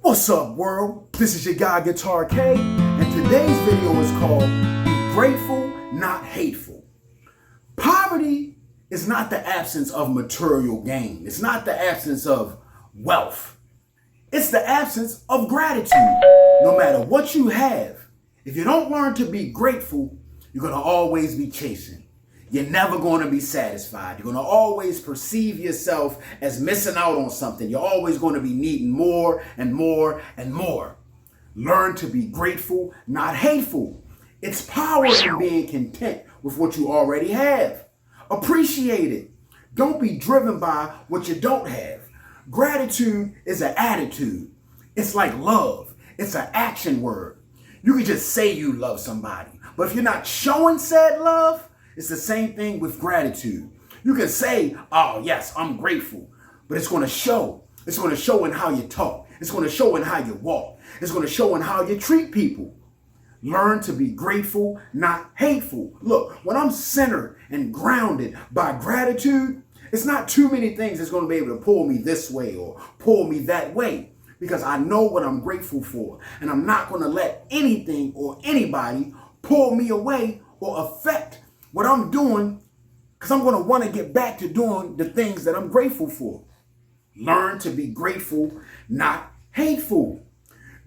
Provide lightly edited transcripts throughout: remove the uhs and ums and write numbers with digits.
What's up, world? This is your guy Guitar K, and today's video is called Be Grateful, Not Hateful. Poverty is not the absence of material gain. It's not the absence of wealth. It's the absence of gratitude. No matter what you have, if you don't learn to be grateful, you're going to always be chasing. You're never going to be satisfied. You're going to always perceive yourself as missing out on something. You're always going to be needing more and more and more. Learn to be grateful, not hateful. It's power in being content with what you already have. Appreciate it. Don't be driven by what you don't have. Gratitude is an attitude. It's like love. It's an action word. You can just say you love somebody, but if you're not showing said love, it's the same thing with gratitude. You can say, oh yes, I'm grateful, but it's going to show. It's going to show in how you talk. It's going to show in how you walk. It's going to show in how you treat people. Learn to be grateful, not hateful. Look, when I'm centered and grounded by gratitude, it's not too many things that's going to be able to pull me this way or pull me that way, because I know what I'm grateful for, and I'm not going to let anything or anybody pull me away or affect what I'm doing, because I'm going to want to get back to doing the things that I'm grateful for. Learn to be grateful, not hateful.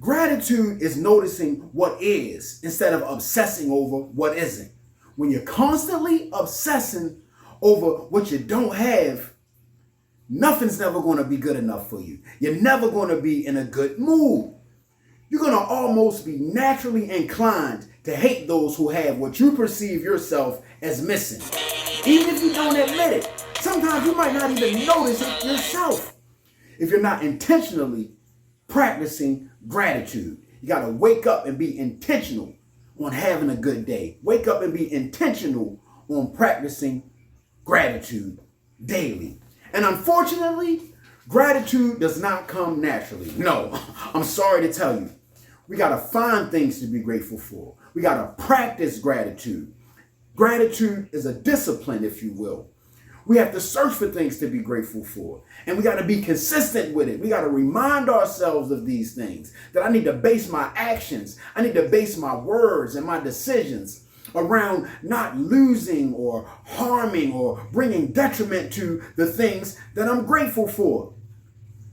Gratitude is noticing what is instead of obsessing over what isn't. When you're constantly obsessing over what you don't have, nothing's never going to be good enough for you. You're never going to be in a good mood. You're going to almost be naturally inclined to hate those who have what you perceive yourself as missing. Even if you don't admit it, sometimes you might not even notice it yourself. If you're not intentionally practicing gratitude, you got to wake up and be intentional on having a good day. Wake up and be intentional on practicing gratitude daily. And unfortunately, gratitude does not come naturally. No, I'm sorry to tell you. We got to find things to be grateful for. We got to practice gratitude. Gratitude is a discipline, if you will. We have to search for things to be grateful for. And we got to be consistent with it. We got to remind ourselves of these things, that I need to base my actions. I need to base my words and my decisions around not losing or harming or bringing detriment to the things that I'm grateful for.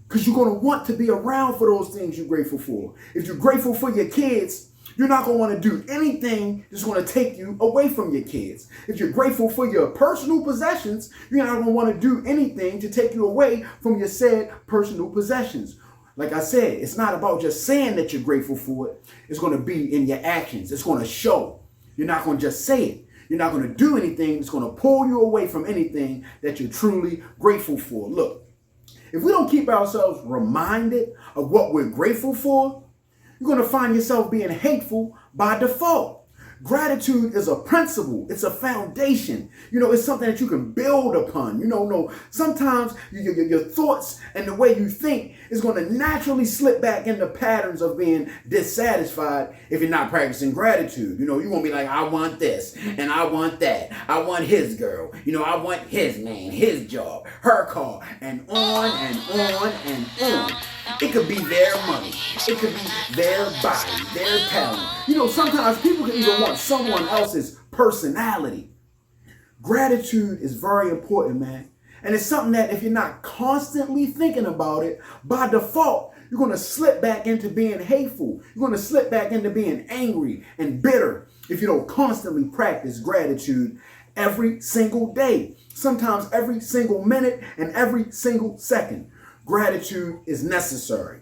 Because you're going to want to be around for those things you're grateful for. If you're grateful for your kids, you're not going to want to do anything that's going to take you away from your kids. If you're grateful for your personal possessions, you're not going to want to do anything to take you away from your said personal possessions. Like I said, it's not about just saying that you're grateful for it. It's going to be in your actions. It's going to show. You're not going to just say it. You're not going to do anything that's going to pull you away from anything that you're truly grateful for. Look, if we don't keep ourselves reminded of what we're grateful for, you're going to find yourself being hateful by default. Gratitude is a principle. It's a foundation. It's something that you can build upon. Sometimes your thoughts and the way you think is going to naturally slip back into patterns of being dissatisfied if you're not practicing gratitude. You're going to be like, I want this and I want that. I want his girl. I want his man, his job, her car, and on and on and on. It could be their money. It could be their body, their talent. Sometimes people can even want someone else's personality. Gratitude is very important, man. And it's something that if you're not constantly thinking about it, by default, you're going to slip back into being hateful. You're going to slip back into being angry and bitter if you don't constantly practice gratitude every single day. Sometimes every single minute and every single second. Gratitude is necessary.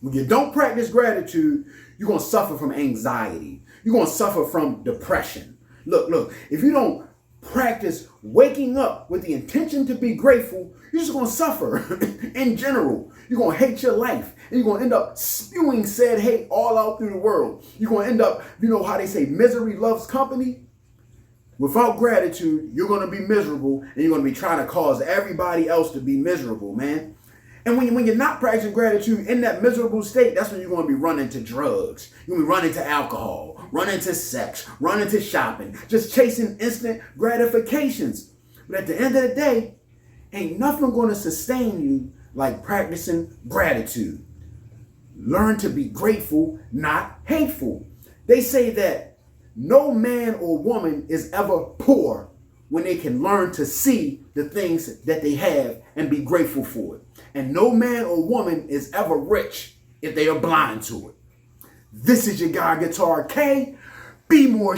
When you don't practice gratitude, you're going to suffer from anxiety. You're going to suffer from depression. Look, if you don't practice waking up with the intention to be grateful, you're just going to suffer in general. You're going to hate your life, and you're going to end up spewing said hate all out through the world. You're going to end up, how they say misery loves company? Without gratitude, you're going to be miserable, and you're going to be trying to cause everybody else to be miserable, man. And when you're not practicing gratitude in that miserable state, that's when you're going to be running to drugs. You're going to be running to alcohol, running to sex, running to shopping, just chasing instant gratifications. But at the end of the day, ain't nothing going to sustain you like practicing gratitude. Learn to be grateful, not hateful. They say that no man or woman is ever poor when they can learn to see the things that they have and be grateful for it. And no man or woman is ever rich if they are blind to it. This is your guy, Guitar K. Be more